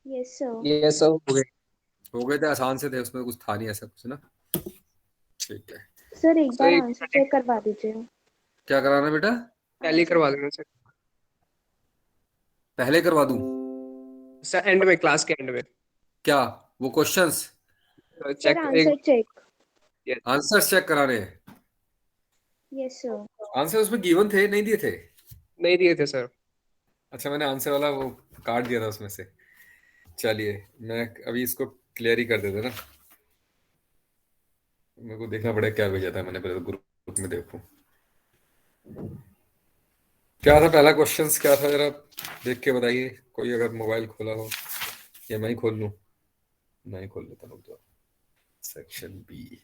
Yes sir. ये सब हो गए। हो गए थे, आसान से थे, उसमें कुछ था नहीं ऐसा कुछ ना। ठीक है। सर एक सर बार एक आंसर चेक करवा दीजिए। क्या कराना है बेटा? टैली करवा देना सर। पहले करवा दूं? सर एंड में, क्लास के एंड में। क्या? वो क्वेश्चंस सर चेक एक। Answer check. आंसर्स चेक कराने हैं? Yes sir. आंसर उसमें गिवन थे, नहीं दिए थे? नहीं दिए थे सर। अच्छा, मैंने आंसर वाला वो काट दिया था उसमें से। चलिए, मैं अभी इसको क्लियर ही कर देते ना। मेरे को देखना पड़ेगा क्या भेजा था मैंने, पहले तो ग्रुप में देखूं क्या था पहला क्वेश्चंस क्या था, जरा देख के बताइए। कोई अगर मोबाइल खोला हो, या मैं ही खोल लूं? मैं ही खोल लेता हूं तो। Section B.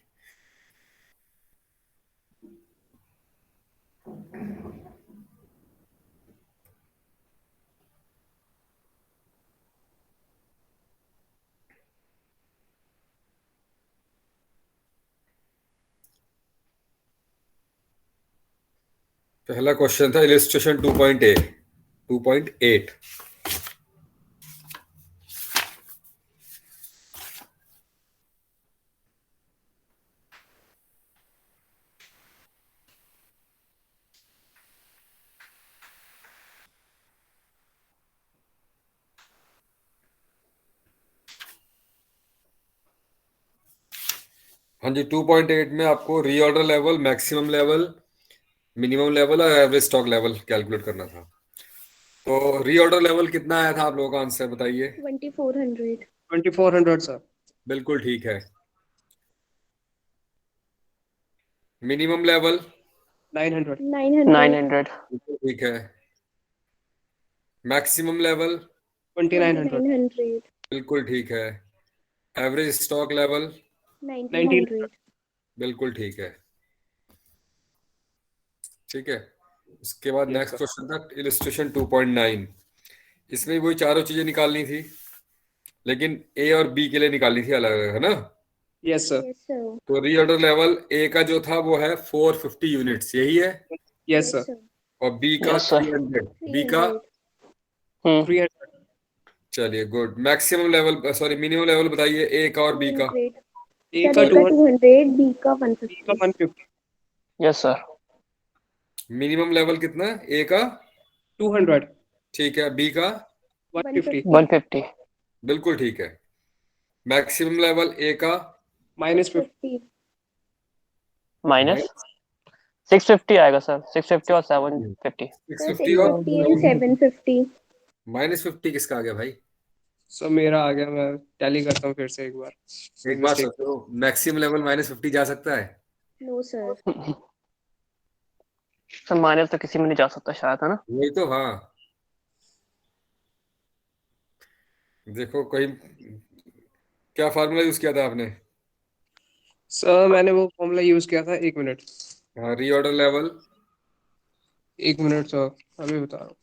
पहला क्वेश्चन था इलिस्ट्रेशन 2.8। हाँ जी, 2.8 में आपको reorder level, maximum level, minimum level और एवरेज स्टॉक लेवल कैलकुलेट करना था। तो रीऑर्डर लेवल कितना आया था आप लोगों का आंसर बताइए? 2400। 2400 सर। बिल्कुल ठीक है। Minimum level? 900। 900। 900। बिल्कुल ठीक है। Maximum level? 2900। 2900। बिल्कुल ठीक है। Average stock level? 1900। 1900। बिल्कुल ठीक है। ठीक है। उसके बाद यस नेक्स्ट सर। क्वेश्चन था इलिस्ट्रेशन 2.9। इसमें वही चारों चीजें निकालनी थी, लेकिन ए और बी के लिए निकालनी थी अलग अलग, है ना? Yes sir. Yes sir. तो रीऑर्डर लेवल ए का जो था वो है 450 यूनिट्स, यही है। Yes yes sir. सर। और बी का यस सर। 300। बी का? 300। हम्म। 300। चलिए good. Maximum level, sorry minimum level बताइए ए का और बी का। 200। ए सर का ए का 200। 200, बी का बी का 150। 150। Yes sir. मिनिमम लेवल कितना है ए का? 200। ठीक है। बी का? 150। 150। 150। बिल्कुल ठीक है। मैक्सिमम लेवल ए का? -50। 650। माइनस 650 आएगा सर, 650 और 750। सिक्स सर फिफ्टी और 650 एंड 750। -50 किसका आ गया भाई? सर मेरा आ गया, मैं टैली करता हूँ फिर से एक बार। सर एक बात मिस्टेक। सोचो, मैक्सिमम लेवल -50 जा सकता है? No sir. सर माइनस तो किसी में नहीं जा सकता शायद, है ना? वही तो, हाँ। देखो कहीं क्या फार्मूला यूज किया था आपने? सर मैंने वो फॉर्मूला यूज किया था, 1 मिनट। हाँ, रीऑर्डर लेवल। 1 मिनट सर, अभी बता रहा हूँ।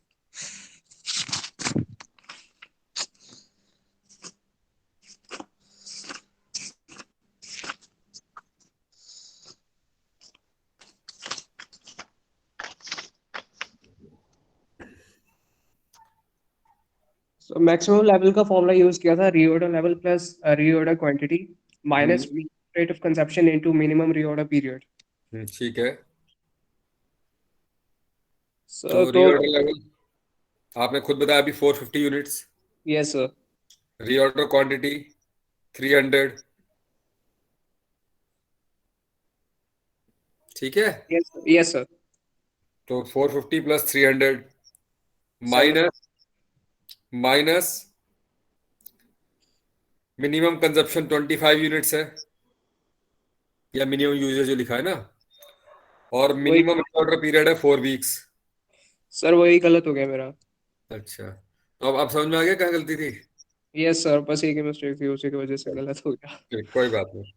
सो मैक्सिमम लेवल का फॉर्मूला यूज किया था, reorder level plus reorder quantity minus hmm rate of consumption into minimum reorder period. ठीक है। सर तो तो रीऑर्डर लेवल आपने खुद बताया अभी 450 units. Yes sir. Reorder quantity 300। ठीक है। Yes yes sir. तो 450 plus 300 7। Minus minus minimum consumption 25 units है, या मिनिमम यूजेज जो लिखा है ना। और वही मिनिमम ऑर्डर पीरियड है 4 वीक्स। सर, वही गलत हो गया मेरा। अच्छा, तो अब आप समझ में आ गया क्या गलती थी? यस सर, बस एक ही मिस्टेक थी, उसी की वजह से गलत हो गया। ठीक, कोई बात नहीं।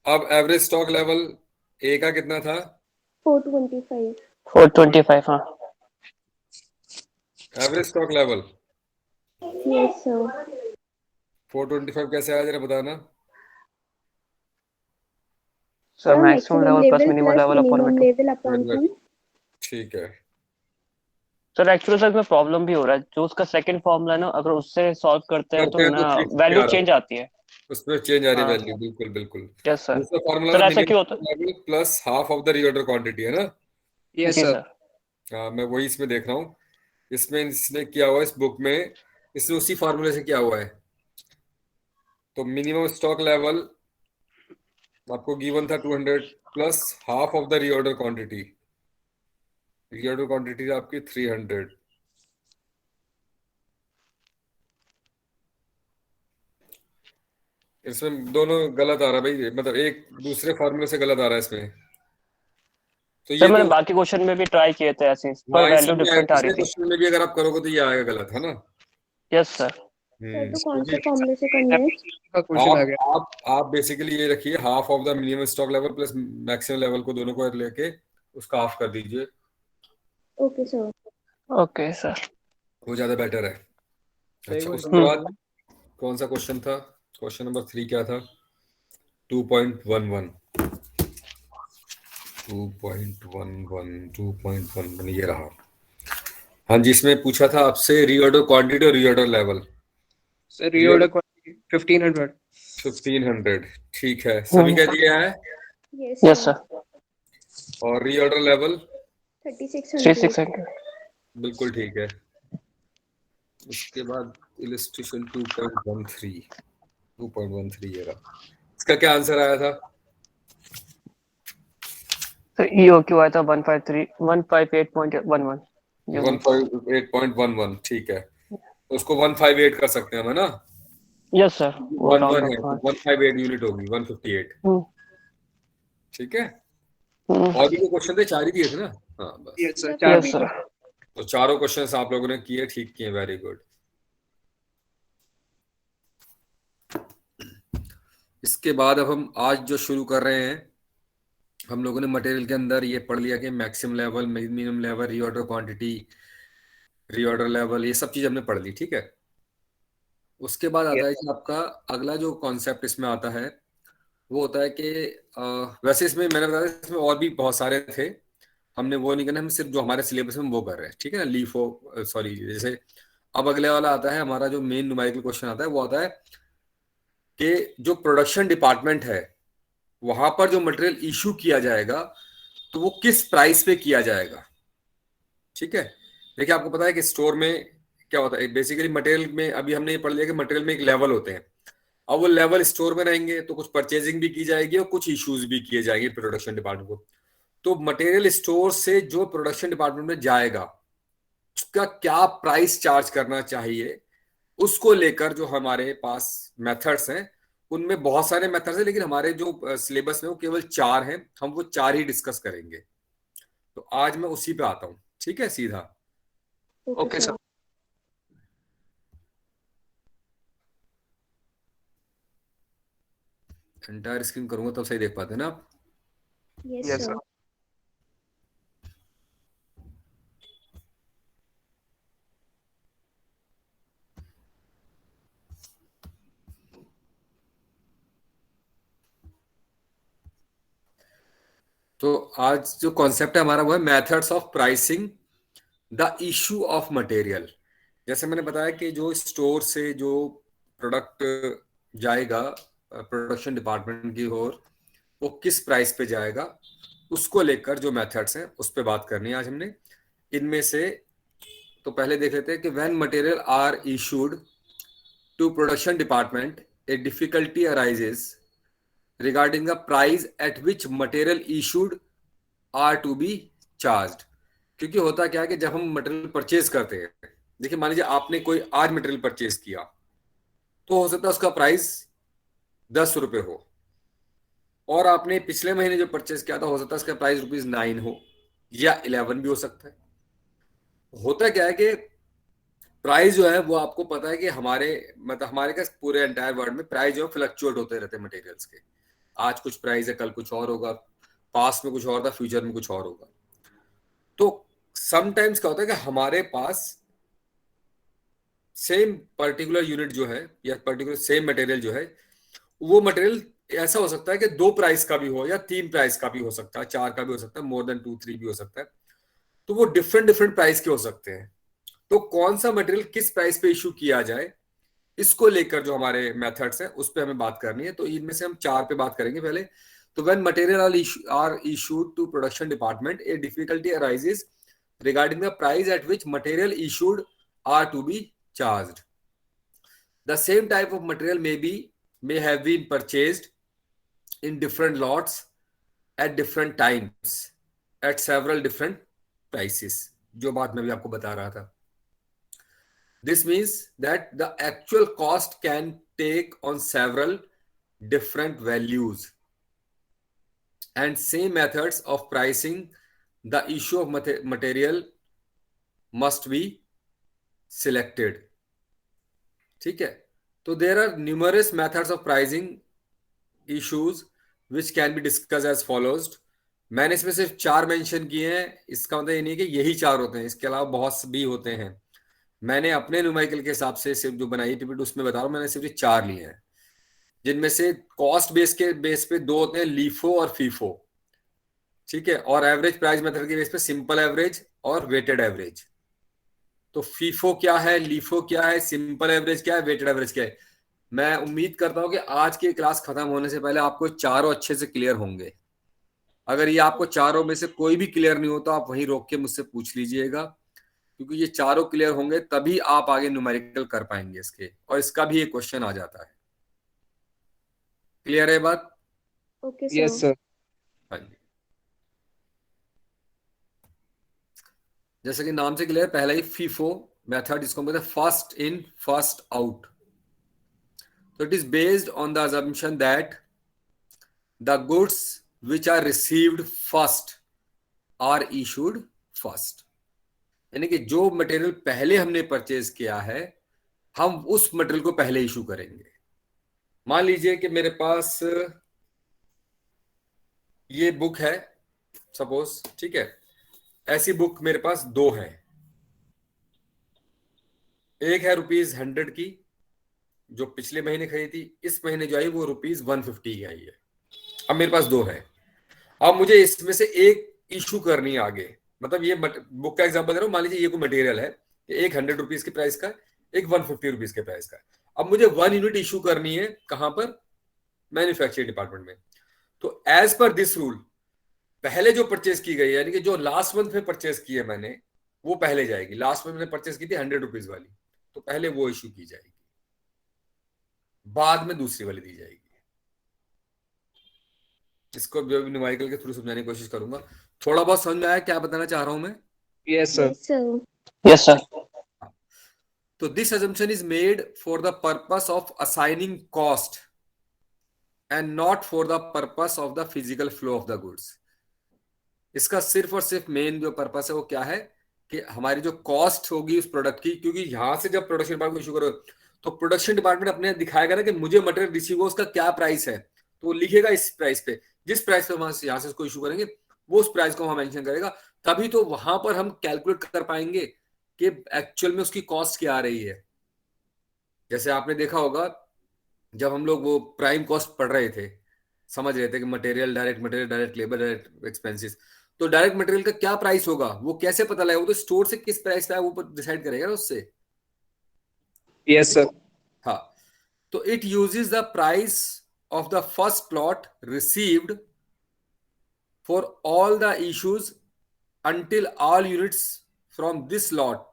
अब एवरेज स्टॉक लेवल ए का कितना था? 425। 425, हाँ। Average stock level yes sir. 425 कैसे आया, जरा बताना। Sir sir maximum maximum level plus level minimum plus level upon में मिनिमम 2। Level upon Good, 2। ठीक है। सर एक्चुअली सर इसमें प्रॉब्लम भी हो रहा है, जो उसका सेकंड फॉर्मूला है ना, अगर उससे सॉल्व करते हैं तो करते हैं ना तो 360 वैल्यू आ रहा चेंज है, आती है। उसमें चेंज आ रही हाँ वैल्यू, बिल्कुल बिल्कुल। Yes sir. दूसरा फॉर्मूला सर था ऐसा क्यों होता minimum level plus half of the reorder quantity, है ना? है? यस जी सर। सर। हाँ, मैं वही इसमें देख रहा हूँ। इसमें इसने किया हुआ है इस बुक में, इसने उसी फार्मूले से किया हुआ है। तो मिनिमम स्टॉक लेवल आपको गिवन था 200 plus half of the reorder quantity. Reorder quantity आपकी 300। इसमें दोनों गलत आ रहा है भाई, मतलब एक दूसरे फार्मूले से गलत आ रहा है इसमें। तो सर ये मैंने तो बाकी क्वेश्चन में भी ट्राई किए थे ऐसे, पर हाँ, वैल्यू इसमें डिफरेंट आ रही पिछले थी। क्वेश्चन में भी अगर आप करोगे तो ये आएगा गलत, है ना? Yes sir. सर तो कौन से क्योंकि फॉर्मूले से करना है? का क्वेश्चन आ आप गया। आप बेसिकली ये रखिए, half of the minimum stock level plus maximum level को दोनों को लेके उसका हाफ कर दीजिए, ओके सर। Okay sir. वो ज्यादा बेटर है। सही अच्छा, क्वेश्चन उसके था। बाद कौन सा क्वेश्चन था? क्वेश्चन नंबर 3 क्या था? 2.11 2.11 ये रहा। हाँ जी, इसमें पूछा था आपसे रीऑर्डर क्वांटिटी और reorder level. Sir reorder quantity 1500। 1500 ठीक है, सभी का दिया है। Yes yes sir. सर। और रीऑर्डर लेवल 3600। 3600। बिल्कुल ठीक है। उसके बाद इलस्ट्रेशन 2.13 ये रहा। इसका क्या आंसर आया था? सर EOQ आया था 153 158.11। 158.11 ठीक है, तो उसको 158 कर सकते हैं हम, है ना? यस सर, वो वन राउंड वन ऑफ है तो हाँ। 158 यूनिट होगी, 158। हम्म, ठीक है। हम्म, और भी कोई क्वेश्चन थे? 4 ही दिए थे ना? हाँ बस। यस सर, सर 4 यस दिए। फिर सर। तो चारों क्वेश्चंस आप लोगों ने किए, ठीक किए, वेरी गुड। इसके बाद अब हम आज जो शुरू कर रहे हैं, हम लोगों ने मटेरियल के अंदर ये पढ़ लिया कि maximum level, minimum level, reorder quantity, reorder level, ये सब चीज हमने पढ़ ली, ठीक है। उसके बाद आता है कि आपका अगला जो कॉन्सेप्ट इसमें आता है वो होता है कि वैसे इसमें मैंने बताया इसमें और भी बहुत सारे थे, हमने वो नहीं करना, हम सिर्फ जो हमारे सिलेबस में वो कर रहे हैं, ठीक है ना। लीफो सॉरी, जैसे अब अगले वाला आता है हमारा जो मेन न्यूमेरिकल क्वेश्चन आता है, वो आता है कि जो प्रोडक्शन डिपार्टमेंट है वहां पर जो मटेरियल इशू किया जाएगा तो वो किस प्राइस पे किया जाएगा, ठीक है। देखिए, आपको पता है कि स्टोर में क्या होता है, बेसिकली मटेरियल में अभी हमने ये पढ़ लिया कि मटेरियल में एक लेवल होते हैं। अब वो लेवल स्टोर में रहेंगे तो कुछ परचेजिंग भी की जाएगी और कुछ इश्यूज भी किए जाएंगे प्रोडक्शन डिपार्टमेंट को। तो मटेरियल स्टोर से जो प्रोडक्शन डिपार्टमेंट में जाएगा उसका क्या प्राइस चार्ज करना चाहिए, उसको लेकर जो हमारे पास मेथड्स हैं, उनमें बहुत सारे मेथड्स हैं, लेकिन हमारे जो सिलेबस में वो केवल 4 हैं, हम वो 4 ही डिस्कस करेंगे। तो आज मैं उसी पे आता हूं, ठीक है, सीधा। Okay sir. एंटायर स्क्रीन करूंगा तब सही देख पाते हैं ना आप? Yes yes sir. सर। तो आज जो कॉन्सेप्ट है हमारा वो है methods of pricing the issue of material. जैसे मैंने बताया कि जो स्टोर से जो प्रोडक्ट जाएगा प्रोडक्शन डिपार्टमेंट की ओर, वो किस प्राइस पे जाएगा, उसको लेकर जो मेथड्स हैं उस पर बात करनी है आज हमने। इनमें से तो पहले देख लेते हैं कि when material are issued to production department a difficulty arises regarding the price at which material issued are to be charged. क्योंकि होता क्या है कि जब हम मटेरियल परचेज करते हैं, देखिए मान लीजिए आपने कोई आज मटेरियल परचेज किया, तो हो सकता है उसका प्राइस 10 रुपए हो, और आपने पिछले महीने जो परचेज किया था हो सकता है उसका प्राइस ₹9 हो या 11 भी हो सकता है। होता क्या है कि प्राइस जो है वो आपको पता है कि हमारे मतलब हमारे का पूरे एंटायर वर्ल्ड में प्राइस जो फ्लक्चुएट होते रहते हैं मटेरियल्स के। आज कुछ प्राइस है, कल कुछ और होगा, पास्ट में कुछ और था, फ्यूचर में कुछ और होगा। तो समटाइम्स क्या होता है कि हमारे पास सेम पर्टिकुलर यूनिट जो है या पर्टिकुलर सेम मटेरियल जो है, वो मटेरियल ऐसा हो सकता है कि 2 प्राइस का भी हो या 3 प्राइस का भी हो सकता है, 4 का भी हो सकता है, मोर देन 2 3 भी हो सकता है। तो वो डिफरेंट डिफरेंट प्राइस के हो सकते हैं। तो कौन सा मटेरियल किस प्राइस पे इशू किया जाए, इसको लेकर जो हमारे मेथड्स हैं उस पे हमें बात करनी है। तो इनमें से हम 4 पे बात करेंगे पहले। तो when material are issued to production department, a difficulty arises regarding the price at which material issued are to be charged. The same type of material may have been purchased in different lots at different times at several different prices, जो बात मैं भी आपको बता रहा था। This means that the actual cost can take on several different values, and same methods of pricing the issue of material must be selected. ठीक है, तो there are numerous methods of pricing issues which can be discussed as follows. मैंने इसमें सिर्फ 4 mention किए हैं, इसका मतलब ये नहीं कि यही 4 होते हैं, इसके अलावा बहुत भी होते हैं। मैंने अपने न्यूमेरिकल के हिसाब से सिर्फ जो बनाई टिपिट उसमें बता रहा हूँ, मैंने सिर्फ 4 लिए हैं, जिनमें से कॉस्ट बेस पे 2 होते हैं, लीफो और फीफो। ठीक है, और एवरेज प्राइस मेथड के बेस पे सिंपल एवरेज और वेटेड एवरेज। तो फीफो क्या है, लीफो क्या है, सिंपल एवरेज क्या है, वेटेड एवरेज क्या है। मैं उम्मीद करता हूं कि आज की क्लास खत्म होने से पहले आपको चारों अच्छे से क्लियर होंगे। अगर ये आपको चारों में से कोई भी क्लियर नहीं हो तो आप वहीं रोक के मुझसे पूछ लीजिएगा, क्योंकि ये चारों क्लियर होंगे तभी आप आगे न्यूमेरिकल कर पाएंगे इसके, और इसका भी एक क्वेश्चन आ जाता है। क्लियर है बात? Okay, Yes, sir. sir. हाँ जी, जैसे कि नाम से क्लियर, पहला ही फीफो मेथड, इसको बोलते हैं first in first out. So it is based on the assumption that the goods which are received first are issued first. यानी कि जो मटेरियल पहले हमने परचेज किया है, हम उस मटेरियल को पहले इशू करेंगे। मान लीजिए कि मेरे पास ये बुक है सपोज, ठीक है, ऐसी बुक मेरे पास 2 हैं। एक है ₹100 की, जो पिछले महीने खरीदी थी, इस महीने जो आई वो ₹150 की आई है। अब मेरे पास 2 है, अब मुझे इसमें से एक इशू करनी है आगे। मतलब ये बुक का एग्जांपल दे रहा हूँ, मान लीजिए ये कोई मटेरियल है, एक ₹100 के प्राइस का, एक ₹150 के प्राइस का। अब मुझे 1 यूनिट इशू करनी है, कहां पर? मैन्युफैक्चरिंग डिपार्टमेंट में। तो एज पर दिस रूल, पहले जो परचेज की गई है, यानी कि जो लास्ट मंथ में परचेज की है मैंने, वो पहले जाएगी। लास्ट मंथ मैंने परचेज की थी ₹100 वाली, तो पहले वो इशू की जाएगी, बाद में दूसरी वाली दी जाएगी। इसको न्यूमेरिकल के थ्रू समझाने की कोशिश करूंगा। थोड़ा बहुत समझ में आया क्या बताना चाह रहा हूं मैं? Yes, sir. Yes, sir. Yes, sir. तो this assumption is made for the purpose of assigning cost and not for the purpose of the physical flow of the goods. इसका सिर्फ और सिर्फ मेन जो पर्पस है वो क्या है कि हमारी जो कॉस्ट होगी उस प्रोडक्ट की, क्योंकि यहां से जब प्रोडक्शन डिपार्टमेंट इशू करो तो प्रोडक्शन डिपार्टमेंट अपने दिखाएगा ना कि मुझे मटेरियल रिसीव हो, उसका क्या प्राइस है, तो वो लिखेगा इस प्राइस पे। जिस प्राइस पे हम यहाँ से उसको इशू करेंगे वो उस प्राइस को वहां मेंशन करेगा, तभी तो वहां पर हम कैलकुलेट कर पाएंगे कि एक्चुअल में उसकी कॉस्ट क्या आ रही है। जैसे आपने देखा होगा जब हम लोग वो प्राइम कॉस्ट पढ़ रहे थे, समझ रहे थे कि material, direct labour, direct expenses, तो डायरेक्ट मटेरियल का क्या प्राइस होगा वो कैसे पता लगेगा? वो तो स्टोर से किस प्राइस पे है वो डिसाइड करेगा ना उससे। Yes, sir. हाँ, तो it uses the price of the first plot received for all the issues until all units from this lot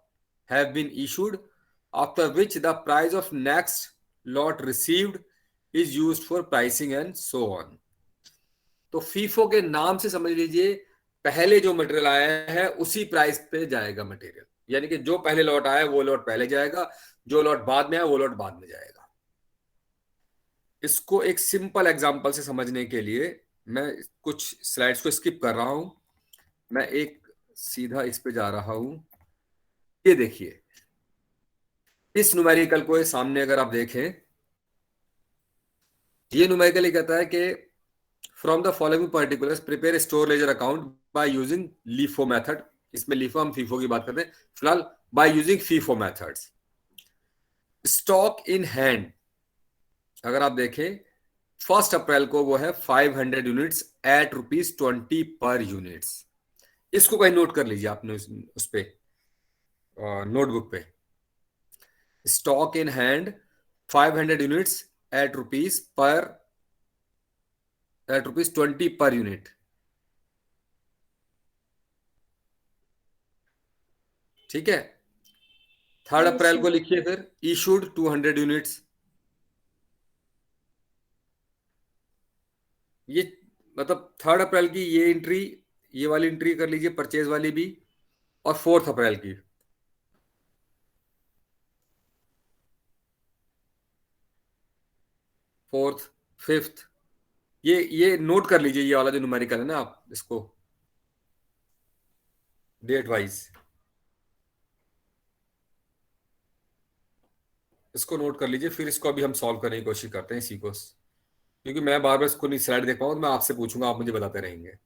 have been issued, after which the price of next lot received is used for pricing and so on. तो FIFO के नाम से समझ लीजिए पहले जो material आया है उसी प्राइस पे जाएगा मटेरियल, यानी कि जो पहले लॉट आया वो लॉट पहले जाएगा, जो लॉट बाद में आया वो लॉट बाद में जाएगा। इसको एक सिंपल एग्जांपल से समझने के लिए मैं कुछ स्लाइड्स को स्किप कर रहा हूं, मैं एक सीधा इस पे जा रहा हूं। ये देखिए, इस न्यूमेरिकल को सामने अगर आप देखें, ये न्यूमेरिकल कहता है कि from the following particulars prepare store ledger account by using LIFO method. इसमें लीफो, हम फीफो की बात करते हैं फिलहाल, by using FIFO methods. Stock in hand अगर आप देखें 1 अप्रैल को वो है 500 यूनिट्स एट ₹20 पर यूनिट्स। इसको कहीं नोट कर लीजिए आपने उस पे नोटबुक पे। Stock in hand 500 units at ₹20 per unit. ठीक है। 3 Yes, अप्रैल sir. को लिखिए फिर इशूड 200 यूनिट्स। ये मतलब 3 अप्रैल की ये एंट्री, ये वाली एंट्री कर लीजिए, परचेज वाली भी, और 4 अप्रैल की। फोर्थ, फिफ्थ, ये नोट कर लीजिए, ये वाला जो न्यूमेरिकल है ना, आप इसको डेट वाइज इसको नोट कर लीजिए। फिर इसको अभी हम सॉल्व करने की कोशिश करते हैं इसी को, क्योंकि मैं बार बार इसको नहीं स्लाइड देख पाऊंगा, तो मैं आपसे पूछूंगा, आप मुझे बताते रहेंगे।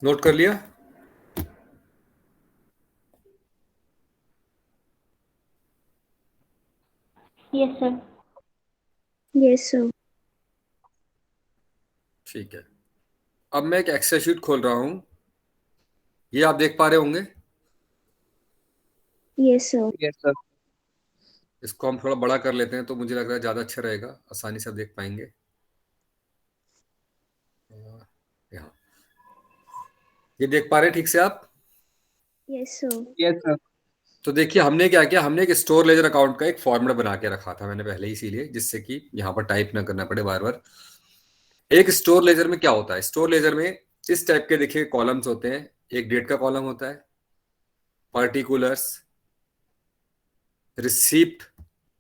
नोट कर लिया? Yes, sir. Yes, sir. ठीक है। अब मैं एक एक्सेल शीट खोल रहा हूं, ये आप देख पा रहे होंगे। Yes, sir. Yes, sir. इसको हम थोड़ा बड़ा कर लेते हैं, तो मुझे लग रहा है ज्यादा अच्छा रहेगा, आसानी से आप देख पाएंगे। यहाँ ये देख पा रहे हैं ठीक से आप? Yes, sir. Yes, sir. तो देखिए हमने क्या किया, हमने एक स्टोर लेजर अकाउंट का एक फॉर्मूला बना के रखा था मैंने पहले ही, इसीलिए जिससे कि यहाँ पर टाइप ना करना पड़े बार बार। एक स्टोर लेजर में क्या होता है, स्टोर लेजर में इस टाइप के देखिए कॉलम्स होते हैं। एक डेट का कॉलम होता है, पर्टिकुलर्स, रिसिप्ट,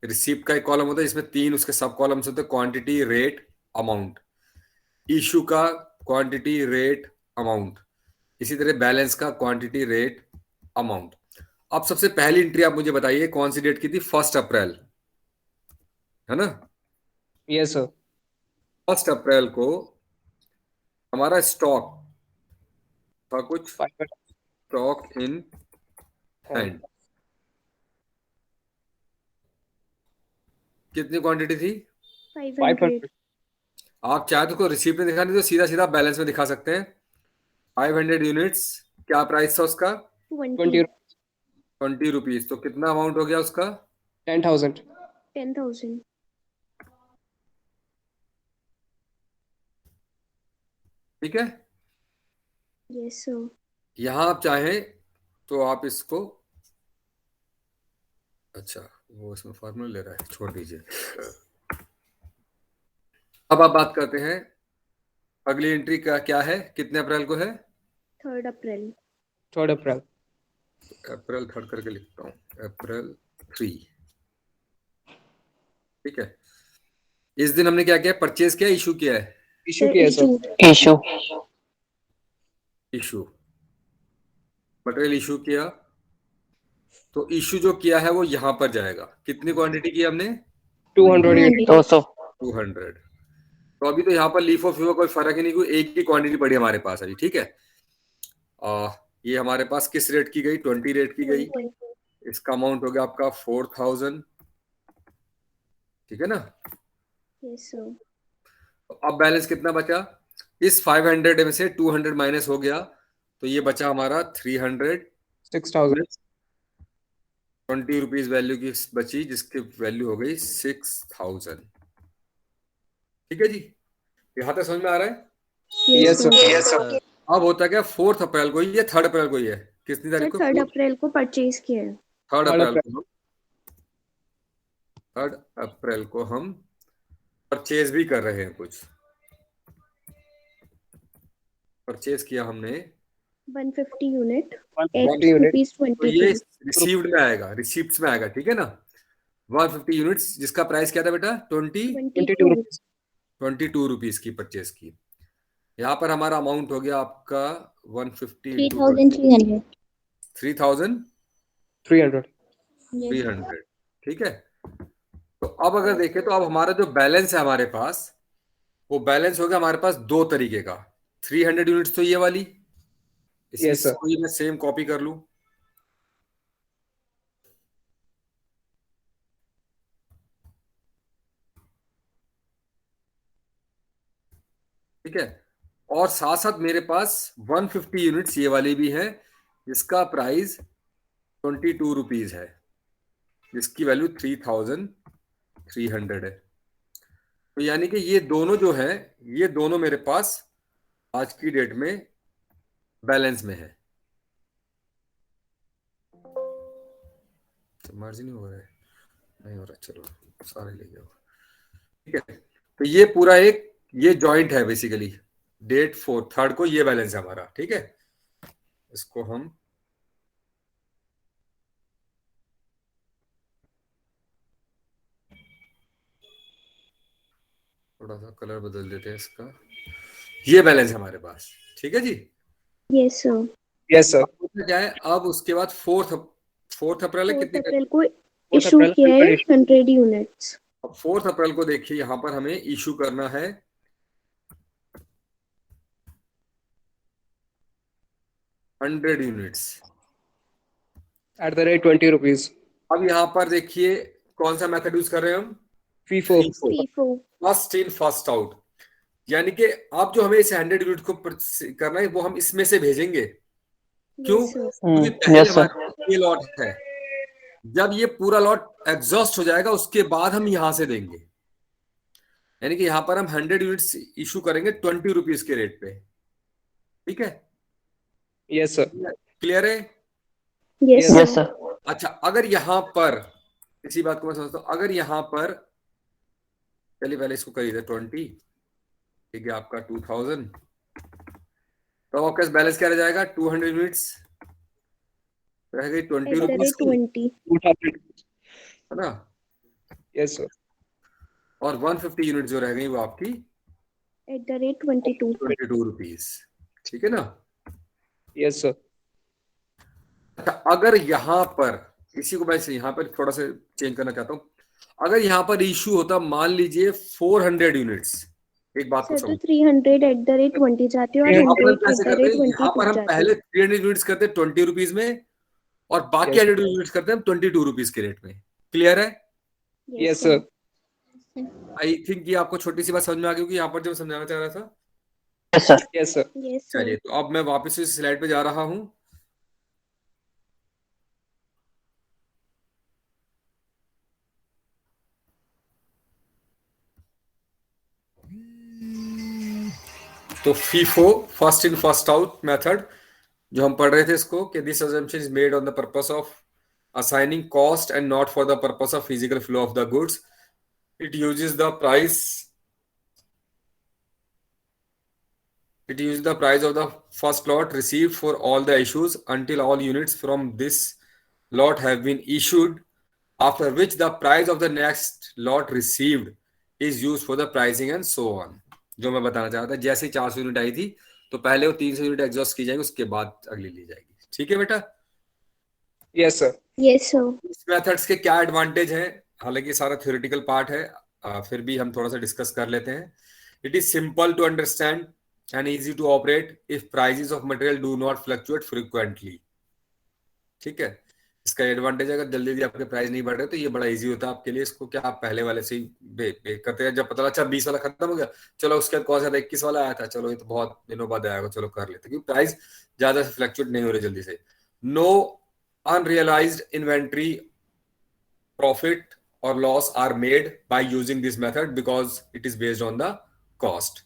रिसिप्ट का एक कॉलम होता है, इसमें 3 उसके सब कॉलम्स होते हैं, क्वांटिटी, रेट, अमाउंट। इशू का क्वांटिटी, रेट, अमाउंट। इसी तरह बैलेंस का क्वांटिटी, रेट, अमाउंट। अब सबसे पहली एंट्री आप मुझे बताइए कौन सी डेट की थी? 1 अप्रैल, है ना? Yes, sir. 1 अप्रैल को हमारा स्टॉक था कुछ, 500. स्टॉक इन हैंड, कितनी क्वांटिटी थी? 500. 500. आप चाहे तो कोई रिसीप्ट में दिखानी तो सीधा सीधा बैलेंस में दिखा सकते हैं। 500 यूनिट्स, क्या प्राइस था उसका? 20. 20 रुपीज। तो कितना अमाउंट हो गया उसका? 10,000. 10,000. ठीक है। Yes, sir. यहां आप चाहें तो आप इसको, अच्छा वो इसमें फॉर्मूला ले रहा है, छोड़ दीजिए। अब आप बात करते हैं अगली एंट्री का क्या है, कितने अप्रैल को है? 3rd April. 3rd April. अप्रैल 3 करके लिखता हूँ, अप्रैल 3। ठीक है। इस दिन हमने क्या किया? परचेज किया, इशू किया है? Issue किया sir. Issue. Issue, material issue किया। तो इशू जो किया है वो यहां पर जाएगा। कितनी क्वांटिटी की हमने? 200 units. 200। 200। तो अभी तो यहाँ पर लीफ ऑफ कोई फर्क ही नहीं, कोई एक ही क्वांटिटी पड़ी हमारे पास अभी। ठीक है। ये हमारे पास किस रेट की गई? 20 रेट की गई। 20. इसका अमाउंट हो गया आपका 4000। ठीक है ना? Yes, sir. तो अब बैलेंस कितना बचा? इस 500 में से 200 माइनस हो गया, तो ये बचा हमारा 300, 6000। 20 रुपीज वैल्यू की बची, जिसकी वैल्यू हो गई 6000। ठीक है जी, यहाँ तक समझ में आ रहा है? Yes Yes, sir. सर। अब होता क्या, 4 अप्रैल को ही या 3 अप्रैल को ही है, कितनी सर तारीख को? 3 अप्रैल को परचेज किया है। 3 3rd अप्रैल April. को 3 अप्रैल को हम परचेज भी कर रहे हैं, कुछ परचेज किया हमने 150 यूनिट 150 एट unit. रुपीज तो 22। ये रिसीव्ड में आएगा, रिसिप्ट में आएगा, ठीक है ना। 150 यूनिट्स, जिसका प्राइस क्या था बेटा? 22 rupees. 22 रुपीज की परचेज की। यहाँ पर हमारा अमाउंट हो गया आपका 150 into 3300। 3300, 300. ठीक है। तो अब अगर देखें तो अब हमारा जो बैलेंस है हमारे पास, वो बैलेंस हो गया हमारे पास दो तरीके का। 300 यूनिट्स तो ये वाली, Yes, sir. इसको ही मैं सेम कॉपी कर लूं, ठीक है। और साथ साथ मेरे पास 150 यूनिट्स ये वाली भी है, जिसका प्राइस 22 रुपीज है, जिसकी वैल्यू 3300 है। तो यानी कि ये दोनों जो है, ये दोनों मेरे पास आज की डेट में बैलेंस में है। मार्जिन नहीं हो रहा है, नहीं हो रहा, चलो सारे ले जाओ, ठीक है। तो ये पूरा एक ये जॉइंट है बेसिकली, डेट 4 को ये बैलेंस है हमारा, ठीक है। इसको हम थोड़ा सा कलर बदल देते हैं इसका, ये बैलेंस है हमारे पास, ठीक है जी। Yes sir. Yes, sir. अब क्या है, अब उसके बाद 4 अप्रैल है, 4 कितनी अप्रैल को 4th इशू April किया है को issue. 100 यूनिट्स। अब 4 अप्रैल को देखिए, यहां पर हमें इशू करना है 100 units. At the rate 20 rupees. अब यहां पर देखिए कौन सा मेथड यूज कर रहे हैं हम? FIFO. FIFO. First in first out, यानी कि आप जो हमें इस 100 यूनिट को करना है वो हम इसमें से भेजेंगे। क्यों? Yes sir. क्योंकि पहले यस सर। हमारे पास ये लॉट है, जब ये पूरा लॉट एग्जॉस्ट हो जाएगा उसके बाद हम यहां से देंगे। यानी कि यहां पर हम 100 यूनिट्स इशू करेंगे 20 रुपीज के रेट पे, ठीक है। Yes, sir. क्लियर है? Yes yes sir. सर। अच्छा, अगर यहां पर इसी बात को मैं समझता हूं, अगर यहां पर चलिए पहले इसको करिए 20, ठीक है, आपका 2000, तो आपका बैलेंस क्या रह जाएगा? 200 यूनिट्स रह गई 20 एट द रुपीज रेट की, 20। 2000. है ना। Yes, sir. और 150 यूनिट जो रह गई वो आपकी एट द रेट 22। 22 रुपीज, ठीक है ना। Yes, sir. अच्छा, अगर यहां पर इसी को मैं यहां पर थोड़ा सा चेंज करना चाहता हूं, अगर यहां पर इशू होता, मान लीजिए 400 यूनिट्स, एक बात को सर तो समझ, 300 एट द रेट 20 जाते हो और यहाँ पर हम 100 कैसे एट द करते रेट हैं, यहाँ पर 22 हम जाते पहले हो। 300 यूनिट्स करते हैं 20 रुपीज में, और बाकी Yes. 100 यूनिट्स करते हैं 22 रुपीज के रेट में। क्लियर है? Yes, sir. आई थिंक ये आपको छोटी सी बात समझ में आ गई होगी, यहाँ पर जो समझाना चाह रहा था। Yes sir. Yes, sir. Yes चलिए, सर। तो अब मैं वापस इस स्लाइड पे जा रहा हूं। तो FIFO, first in first out method, जो हम पढ़ रहे थे इसको, कि this assumption is made on the purpose of assigning cost and not for the purpose of physical flow of the goods. It uses the price of the first lot received for all the issues until all units from this lot have been issued, after which the price of the next lot received is used for the pricing and so on. जो मैं बताना चाह रहा था, जैसे ही 400 unit आई थी तो पहले वो 300 यूनिट एग्जॉस्ट की जाएगी, उसके बाद अगली ली जाएगी, ठीक है बेटा। Yes, sir. Yes sir. इस मेथड्स के क्या एडवांटेज हैं? हालांकि सारा थ्योरेटिकल पार्ट है, फिर भी हम थोड़ा सा डिस्कस कर लेते हैं। It is simple to understand and easy to operate if prices of material do not fluctuate frequently, ठीक है। इसका एडवांटेज अगर जल्दी जल्दी आपके प्राइस नहीं बढ़ रहे तो ये बड़ा इजी होता है आपके लिए इसको, क्या आप पहले वाले से ही पे करते हैं। जब पता लगा अच्छा 20 वाला खत्म हो गया, चलो उसके बाद कौन सा 21 वाला आया था, चलो ये तो बहुत दिनों बाद आएगा, चलो कर लेते, क्योंकि प्राइस ज्यादा से फ्लक्चुएट नहीं हो रही जल्दी से। नो अनरियलाइज्ड इन्वेंट्री प्रॉफिट और loss are made by using this method because it is based on the cost.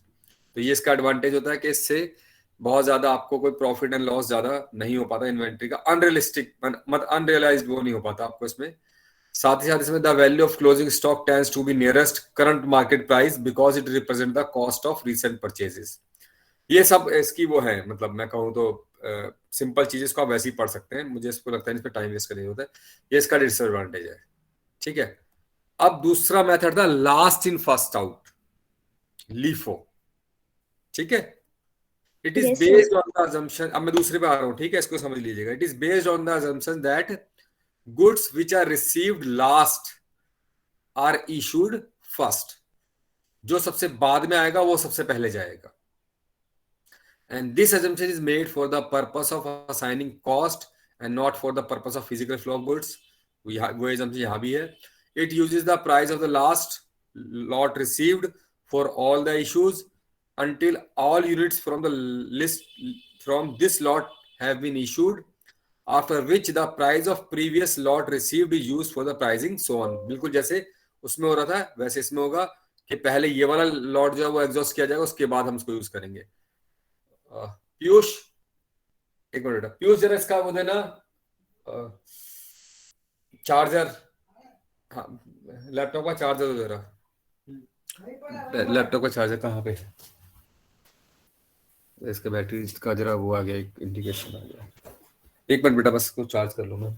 तो ये इसका एडवांटेज होता है कि इससे बहुत ज्यादा आपको कोई प्रॉफिट एंड लॉस ज्यादा नहीं हो पाता इन्वेंट्री का, अनरियलिस्टिक मतलब अनरियलाइज्ड वो नहीं हो पाता आपको इसमें। साथ ही साथ इसमें the value of closing stock tends to be nearest current market price because it represent the cost of recent purchases. ये सब इसकी वो है, मतलब मैं कहूँ तो सिंपल चीजें इसको आप वैसे ही पढ़ सकते हैं, मुझे इसको लगता है इस पर टाइम वेस्ट करने होता है, ये इसका डिसएडवांटेज है। ठीक है, अब दूसरा मेथड था last in first out, LIFO. ठीक है, it is Yes, sir. Based on the assumption, अब मैं दूसरे पे आ रहा हूं, ठीक है, इसको समझ लीजिएगा। It is based on the assumption that goods which are received last are issued first. जो सबसे बाद में आएगा वो सबसे पहले जाएगा। And this assumption is made for the purpose of assigning cost and not for the purpose of physical flow of goods। वो assumption यहाँ भी है। It uses the price of the last lot received for all the issues until all units from the list from this lot have been issued, after which the price of previous lot received is used for the pricing, so on। बिल्कुल जैसे उसमें हो रहा था वैसे इसमें होगा कि पहले ये वाला लॉट जो है वो एग्जॉस्ट किया जाएगा, उसके बाद हम उसको यूज करेंगे। पीयूष, एक मिनट, पीयूष जरा इसका वो देना चार्जर, हाँ लैपटॉप का चार्जर दे रहा, लैपटॉप का चार्जर कहाँ पे, इसका बैटरी का जरा वो आ गया, एक इंडिकेशन आ गया। एक मिनट बेटा, बस इसको चार्ज कर लो मैं।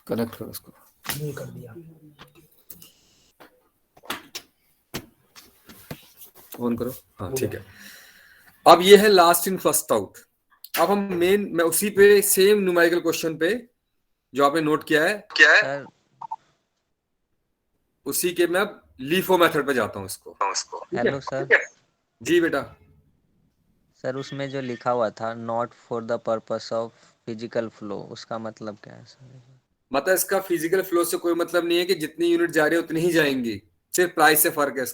कनेक्ट करो इसको, नहीं कर दिया। ऑन करो, हाँ ठीक है। अब ये है लास्ट इन फर्स्ट आउट। अब हम मैं उसी पे सेम न्यूमेरिकल क्वेश्चन पे जो आपने नोट किया है सर उसी के मैं अब लीफो मेथड पे जाता हूँ इसको। ठीक है? Hello sir. जी बेटा, सर उसमें जो लिखा हुआ था not for the purpose of physical flow, उसका मतलब क्या है सर? मतलब इसका फिजिकल फ्लो से कोई मतलब नहीं है कि जितनी यूनिट जा रही है उतनी ही जाएंगी, सिर्फ प्राइस से फर्क है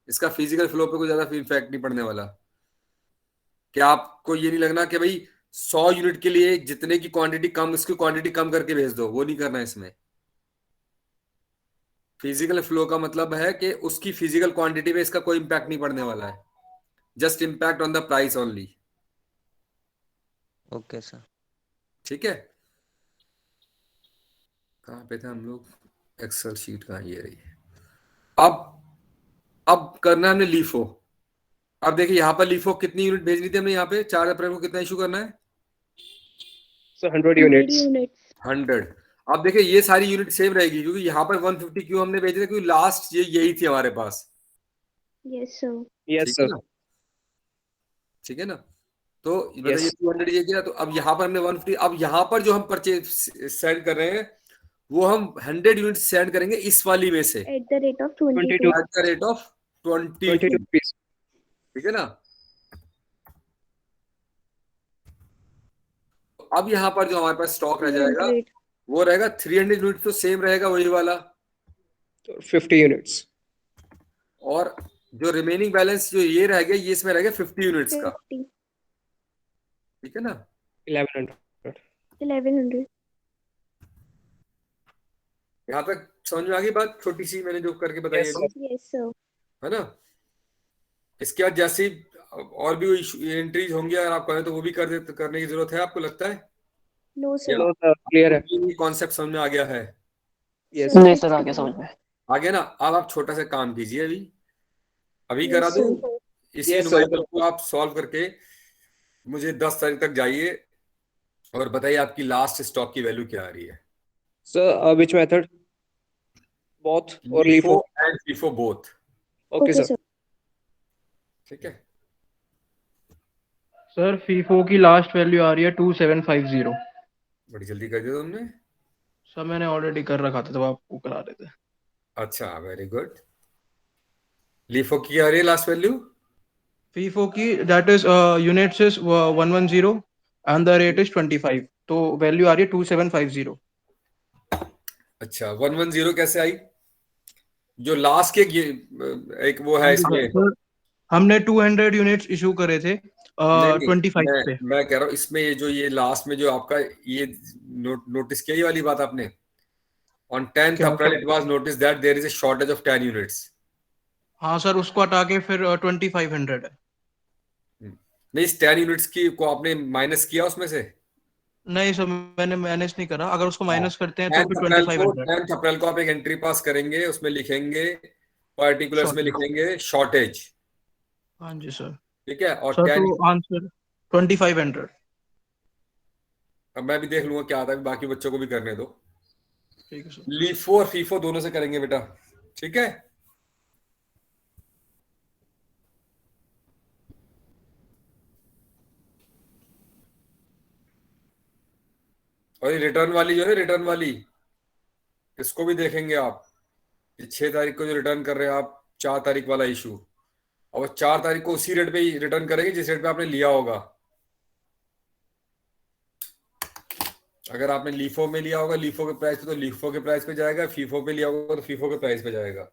इसका फिजिकल फ्लो पे कोई ज्यादा इफेक्ट नहीं पड़ने वाला। कि आपको ये नहीं लगना कि भाई 100 यूनिट के लिए जितने की क्वांटिटी कम, उसकी क्वांटिटी कम करके भेज दो, वो नहीं करना है इसमें। फिजिकल फ्लो का मतलब है कि उसकी फिजिकल क्वांटिटी पे इसका कोई इंपैक्ट नहीं पड़ने वाला है, just impact on the price only. Okay sir. ठीक है, कहाँ पे थे हम लोग, एक्सेल शीट कहाँ, ये रही है। अब करना है हमने लीफो। अब देखिए यहाँ पर लीफो कितनी यूनिट भेजनी थी हमने, यहाँ पे 4 अप्रैल को कितना इशू करना है, So 100 units. 100। अब देखिए ये सारी यूनिट सेम रहेगी, क्योंकि यहाँ पर 150 क्यों हमने भेजे थे, क्योंकि लास्ट यही थी हमारे पास। Yes, sir. Yes, ठीक sir. है ना, ठीक है ना। तो बताइए 200 ये किया, तो अब यहाँ पर हमने 150, अब यहाँ पर जो हम परचेज सेंड कर रहे हैं वो हम 100 यूनिट सेंड करेंगे इस वाली में से, At the rate of 22. 22. At the rate of 22 20। rupees. ठीक है ना। अब यहाँ पर जो हमारे पास स्टॉक रह जाएगा 300. वो रहेगा 300 यूनिट, तो सेम रहेगा वही वाला। So 50 units. और जो रिमेनिंग बैलेंस जो ये रह गया, ये इसमें रह गया 50 यूनिट्स का। 50. ठीक है ना। 1100. 1100. यहाँ तक समझ में आ गई बात, छोटी सी मैंने जो करके बताई Yes, है, Yes, sir. है ना। इसके बाद जैसे ही और भी एंट्रीज होंगी अगर आप कहें तो वो भी करने की जरूरत है, आपको लगता है No, sir. No, sir. Clear है. कॉन्सेप्ट समझ में आ गया है? Yes. नहीं सर, आगे समझ में। आ गया ना। अब आप छोटा सा काम कीजिए, अभी Yes, करा दूं sir. इसी Yes, sir. न्यूमेरिकल को आप सॉल्व करके मुझे 10 तारीख तक जाइए और बताइए आपकी लास्ट स्टॉक की वैल्यू क्या आ रही है। So which method? Both or LIFO? And LIFO both. Okay, sir. ठीक है। सर फीफो की लास्ट वैल्यू आ रही है 2750। बड़ी जल्दी कर दिया तुमने। सर मैंने ऑलरेडी कर रखा था, तब आपको करा रहे थे। अच्छा, वेरी गुड। LIFO की आ रही है लास्ट वैल्यू FIFO की that is units is 110 and the rate is 25, तो वैल्यू आ रही है 2750। अच्छा 110 कैसे आई? जो लास्ट के एक वो हाँ है जी सर। इसमें। सर हमने 200 यूनिट्स इशू करे थे नहीं नहीं, 25 मैं पे। मैं कह रहा हूँ इसमें ये जो ये लास्ट में जो आपका ये नोटिस किया ये वाली बात आपने, ऑन 10th क्या April sir? It was notice that there is a shortage of 10 units. हाँ सर, उसको हटा के फिर 2500 है। नहीं, इस 10 यूनिट्स की को आपने माइनस किया उसमें से? नहीं सर, मैंने मैनेज नहीं करा, अगर उसको हाँ, माइनस करते हैं तो 10th फिर अप्रैल को 2500। 10th अप्रैल को आप एक एंट्री पास करेंगे, उसमें लिखेंगे पर्टिकुलर्स में शॉर्टेज। लिखेंगे शॉर्टेज। हाँ जी सर। ठीक है, और सर 10। तो आंसर 2500। अब मैं भी देख लूंगा क्या आता है, बाकी बच्चों को भी करने दो। ठीक है सर। लीफो और फीफो दोनों से करेंगे बेटा, ठीक है। और ये रिटर्न वाली जो है, रिटर्न वाली, इसको भी देखेंगे आप। ये 6 तारीख को जो रिटर्न कर रहे हैं आप, 4 तारीख वाला इशू, और वो 4 तारीख को उसी रेट पे ही रिटर्न करेंगे जिस रेट पे आपने लिया होगा। अगर आपने लीफो में लिया होगा लीफो के प्राइस पे तो लीफो के प्राइस पे जाएगा, फीफो पे लिया होगा तो फीफो के प्राइस पे जाएगा।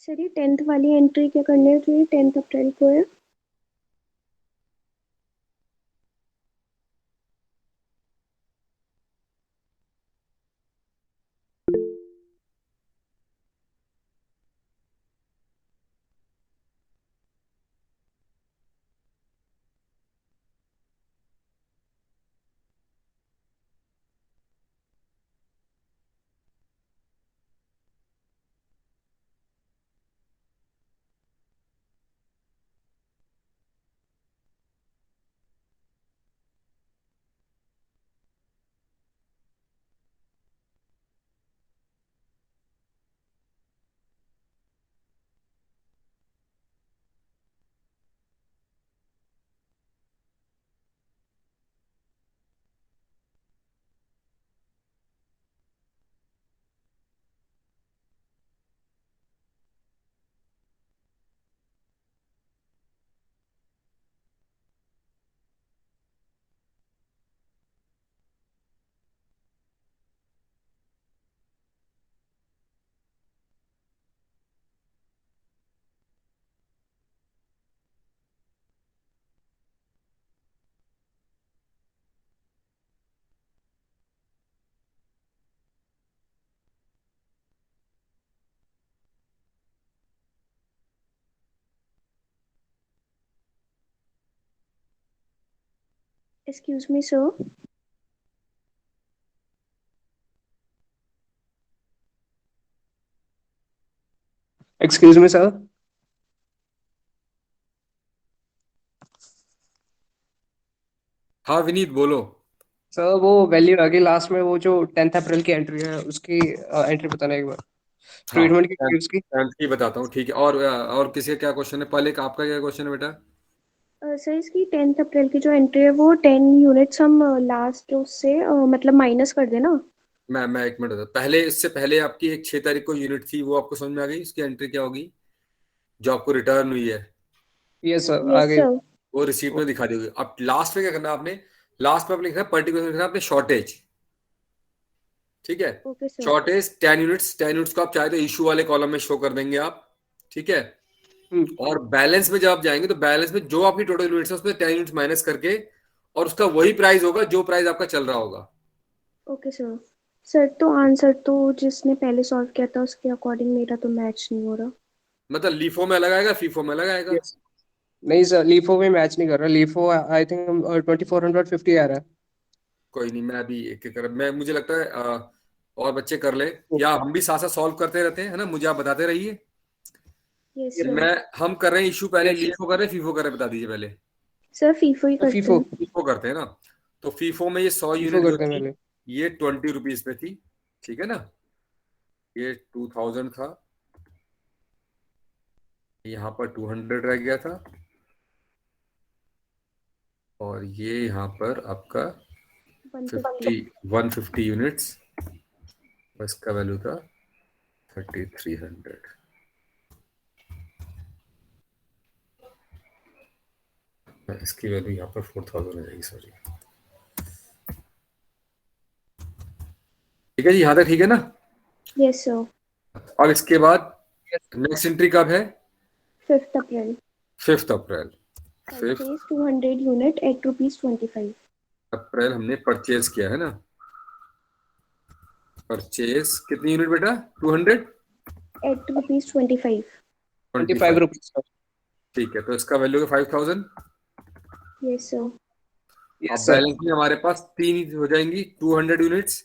सर ये 10th वाली एंट्री क्या करनी है, जो ये 10th अप्रैल को है? Excuse me sir. Excuse me sir. हाँ विनीत बोलो। सर वो वैल्यू आ गई लास्ट में, वो जो 10th अप्रैल की एंट्री है उसकी एंट्री बताना एक बार, हाँ ट्रीटमेंट की 10th उसकी। 10th की बताता हूँ, ठीक है। और किसी का क्या क्वेश्चन है? पहले का आपका क्या क्वेश्चन है बेटा? सर इसकी 10th अप्रैल की जो एंट्री है वो 10 यूनिट्स हम लास्ट उससे मतलब माइनस कर देना। मैं एक मिनट बता, पहले इससे पहले आपकी एक 6 तारीख को यूनिट थी, वो आपको समझ में आ गई? उसकी एंट्री क्या होगी जो आपको रिटर्न हुई है? यस सर आ यस गई। सर। वो रिसीप्ट में दिखा दी होगी। अब लास्ट में क्या करना है आपने? लास्ट में आपने लिखना है पर्टिकुलर, लिखना है आपने शॉर्टेज। ठीक है। Okay sir. Shortage 10 units, 10 units को आप चाहे तो इशू वाले कॉलम में शो कर देंगे आप। ठीक है। हम्म, और बैलेंस में जब आप जाएंगे तो बैलेंस में जो आपकी टोटल यूनिट्स है उसमें 10 यूनिट्स माइनस करके, और उसका वही प्राइस होगा जो प्राइस आपका चल रहा होगा। Okay sir. सर तो आंसर तो जिसने पहले सॉल्व किया था उसके अकॉर्डिंग मेरा तो मैच नहीं हो रहा। मतलब लीफो में अलग आएगा, फीफो में अलग आएगा। yes। नहीं सर, लीफो में मैच नहीं कर रहा। लीफो आई थिंक 2450 आ रहा है। कोई नहीं, मैं अभी एक एक कर, मैं मुझे लगता है और बच्चे कर ले, तो या हम भी साथ साथ सॉल्व करते रहते हैं, है ना? मुझे आप बताते रहिए। यस ये सर। मैं हम कर रहे हैं इशू, पहले लीफो कर रहे हैं फीफो कर रहे हैं? बता दीजिए पहले। सर फीफो ही करते फीफो हैं। फीफो करते हैं ना। तो फीफो में ये 100 फीफो यूनिट जो करते हैं थी, पहले। ये 20 रुपीज पे थी। ठीक है ना। ये 2000 था, यहाँ पर 200 रह गया था, और ये यहाँ पर आपका 150। 150 यूनिट्स, इसका वैल्यू था 3300। इसकी वैल्यू यहाँ पर 4000 हो जाएगी, सॉरी। ठीक है जी, यहाँ तक ठीक है ना? Yes sir. अब इसके बाद नेक्स्ट एंट्री कब है? 5th अप्रैल। 5 अप्रैल। 5 परचेज 200 यूनिट एट ₹25। अप्रैल हमने परचेज किया है ना। परचेज कितनी यूनिट बेटा? 200 एट ₹25। 25। 25 rupees sir. ठीक है, तो इसका वैल्यू है 5000। Yes sir. अब यस सर। बैलेंस में हमारे पास तीन ही हो जाएंगी, 200 units.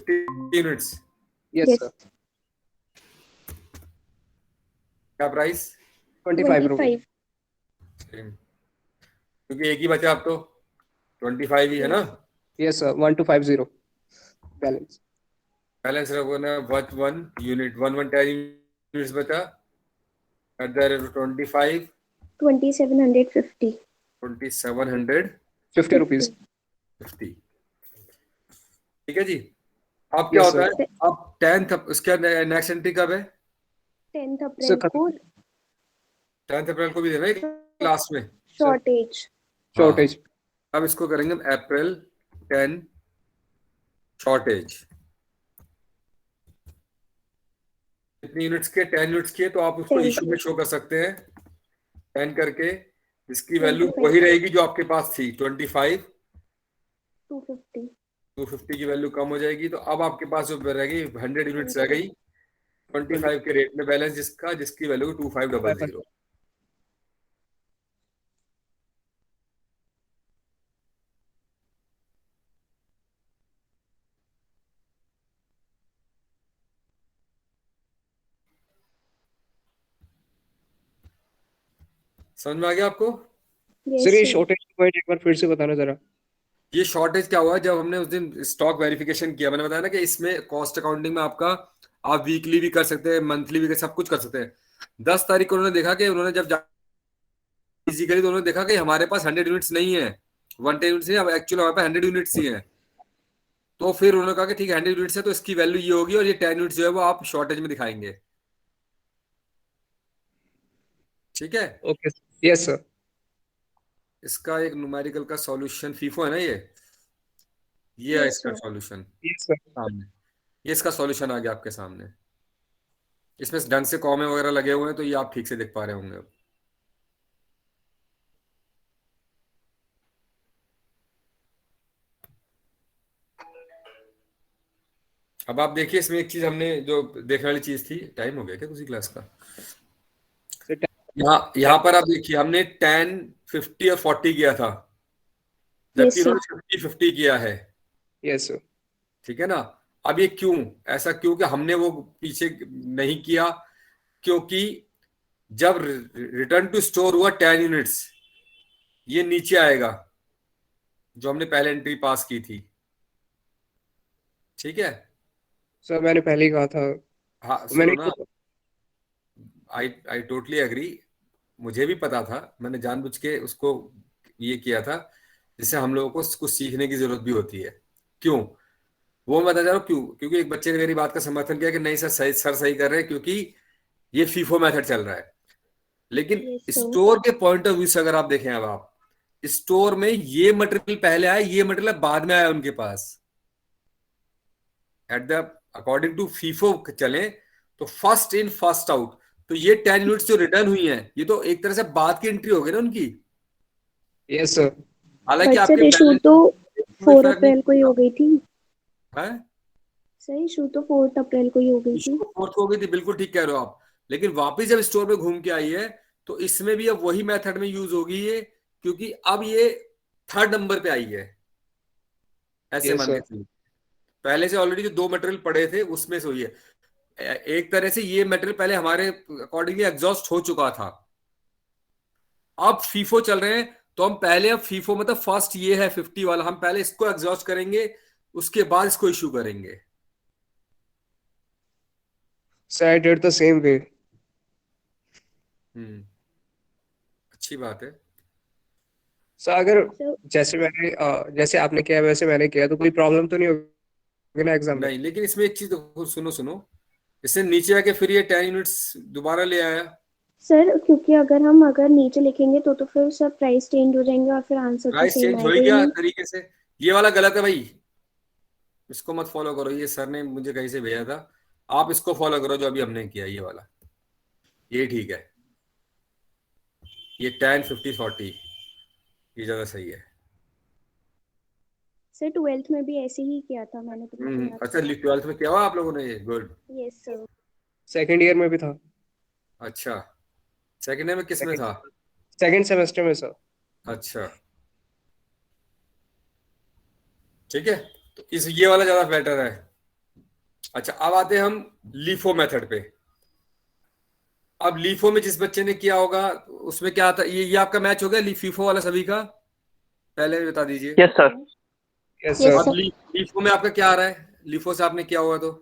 50 units. Yes Yes. Sir. क्या प्राइस? 25 रुपीज। 25. सेम, क्योंकि एक ही बचा अब तो 25 ही है ना। Yes sir, 1250 balance. बैलेंस रखो ना, 1 यूनिट 10 यूनिट्स बचा एट द रेट 25 2750. 2750। 50 रुपीज। ठीक है जी। अब क्या यस होता सर। है, अब 10th उसका नेक्स्ट एंट्री कब है? 10th सर अप्रैल को 10th अप्रैल को भी देना है लास्ट में। शॉर्टेज. हाँ, शॉर्टेज। अब इसको करेंगे अप्रैल 10 शॉर्टेज। कितनी यूनिट्स के? 10 यूनिट्स के, तो आप उसको 10 इशू में शो कर सकते हैं 10 करके, जिसकी वैल्यू 25. वही रहेगी जो आपके पास थी 25। 250. 250 की वैल्यू कम हो जाएगी, तो अब आपके पास जो रहेगी 100 यूनिट्स रह गई 25 के रेट में बैलेंस, जिसकी वैल्यू 2500। समझ में आ गया आपको? Yes, सर ये sir. शॉर्टेज की पॉइंट एक बार फिर से बताना जरा। ये शॉर्टेज क्या हुआ, जब हमने उस दिन स्टॉक वेरिफिकेशन किया, मैंने बताया ना कि इसमें कॉस्ट अकाउंटिंग में आपका, आप वीकली भी कर सकते हैं, मंथली भी सब कुछ कर सकते हैं। 10 तारीख को उन्होंने देखा कि उन्होंने जब इजी करी तो उन्होंने देखा कि हमारे पास 100 यूनिट्स नहीं है, 110 यूनिट्स नहीं, अब एक्चुअली हमारे पास 100 यूनिट्स ही है। तो फिर उन्होंने कहा कि ठीक है 100 यूनिट्स है तो इसकी वैल्यू ये होगी, और ये 10 यूनिट्स जो है वो आप शॉर्टेज में दिखाएंगे। ठीक है, ओके। Yes sir. इसका एक न्यूमेरिकल का सॉल्यूशन फीफो है ना, ये है Yes, इसका sir. Solution yes sir. सामने। ये इसका सॉल्यूशन आ गया आपके सामने। इसमें ढंग से कॉमे वगैरह लगे हुए हैं, तो ये आप ठीक से देख पा रहे होंगे। अब आप देखिए, इसमें एक चीज हमने जो देखने वाली चीज थी, टाइम हो गया क्या किसी क्लास का? यहाँ पर आप देखिए, हमने 10, 50 और 40 किया था, Yes, जबकि sir. इन्होंने 50, 50 किया है। Yes sir. ठीक है ना। अब ये क्यों ऐसा, क्यों कि हमने वो पीछे नहीं किया? क्योंकि जब रिटर्न टू स्टोर हुआ 10 यूनिट्स, ये नीचे आएगा जो हमने पहले एंट्री पास की थी। ठीक है। सर मैंने पहले ही कहा था। हाँ मैंने सुनो ना, आई टोटली एग्री, मुझे भी पता था, मैंने जानबूझ के उसको ये किया था, जिससे हम लोगों को कुछ सीखने की जरूरत भी होती है। क्यों वो मैं बता जा रहा हूँ, क्यों? क्योंकि एक बच्चे ने मेरी बात का समर्थन किया कि नहीं सर, सही कर रहे हैं, क्योंकि ये फीफो मेथड चल रहा है। लेकिन Yes, sir. स्टोर के पॉइंट ऑफ व्यू से अगर आप देखें, अब आप स्टोर में ये मटेरियल पहले आया, ये मटेरियल बाद में आया उनके पास। At the according to FIFO चले तो फर्स्ट इन फर्स्ट आउट, तो ये 10 यूनिट्स जो रिटर्न हुई हैं, ये तो एक तरह से बाद की एंट्री हो गई ना उनकी। Yes sir. हालांकि But sir, आपके issue बैलेंस तो में 4 फर्क नहीं अप्रैल को ही हो गई थी. है। सर इशू तो 4 अप्रैल को ही हो गई थी. इशू फोर्थ हो गई थी, बिल्कुल ठीक कह रहे हो आप। लेकिन वापस जब स्टोर में घूम के आई है, तो इसमें भी अब वही मेथड में यूज होगी ये, क्योंकि अब ये थर्ड नंबर पे आई है, ऐसे यस मान के सर। चलिए। पहले से ऑलरेडी जो 2 मटेरियल पड़े थे उसमें से हुई है। एक तरह से ये मटेरियल पहले हमारे अकॉर्डिंगली एग्जॉस्ट हो चुका था, अब फीफो चल रहे हैं, तो हम पहले, अब फीफो मतलब फर्स्ट ये है 50 वाला, हम पहले इसको एग्जॉस्ट करेंगे, उसके बाद इसको इशू करेंगे। Sir I did the same way. अच्छी बात है। सर अगर सर जैसे आपने किया वैसे मैंने किया तो कोई प्रॉब्लम तो नहीं होगी ना एग्जाम में? नहीं, लेकिन इसमें एक चीज देखो, सुनो सुनो, इससे नीचे आके फिर ये 10 यूनिट्स दोबारा ले आया। सर क्योंकि अगर नीचे लिखेंगे तो फिर सर प्राइस चेंज हो जाएंगे और फिर आंसर तो प्राइस सेम चेंज हो आएगा ही ही गया नहीं. तरीके से। ये वाला गलत है भाई, इसको मत फॉलो करो, ये सर ने मुझे कहीं से भेजा था, आप इसको फॉलो करो जो अभी हमने किया, ये वाला, ये ठीक है। ये 10, 50, 40 ये ज्यादा सही है। सर 12th में भी ऐसे ही किया था मैंने तो अच्छा, 12th में क्या हुआ आप लोगों ने? ये good. Yes sir. Second year में भी था। अच्छा, सेकंड ईयर में किस में था? सेकंड सेमेस्टर में सर। अच्छा ठीक है, तो ये वाला ज्यादा बेटर है। अच्छा, अब आते हैं हम लीफो मेथड पे। अब लीफो में जिस बच्चे ने किया होगा उसमें क्या आता, ये आपका मैच हो गया फीफो वाला सभी का, पहले बता दीजिए। Yes sir. Yes yes sir. अब सर। लीफो में आपका क्या आ रहा है, लीफो से आपने किया होगा तो?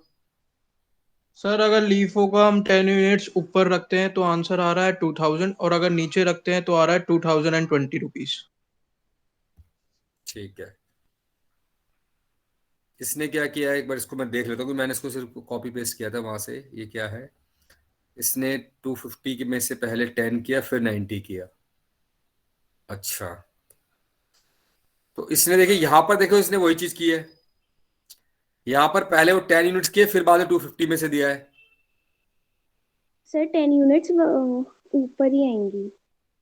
सर अगर लीफो का हम 10 यूनिट्स ऊपर रखते हैं तो आंसर आ रहा है 2000, और अगर नीचे रखते हैं तो आ रहा है 2020 रुपीज। ठीक है, इसने क्या किया है एक बार इसको मैं देख लेता हूँ, क्योंकि मैंने इसको सिर्फ कॉपी पेस्ट किया था वहां से। ये क्या है, इसने 250 के में से पहले 10 किया फिर 90 किया। अच्छा, तो इसने देखिए यहाँ पर देखो इसने वही चीज की है, यहाँ पर पहले वो 10 यूनिट्स किए फिर बाद में 250 में से दिया है। सर 10 यूनिट्स ऊपर ही आएंगी।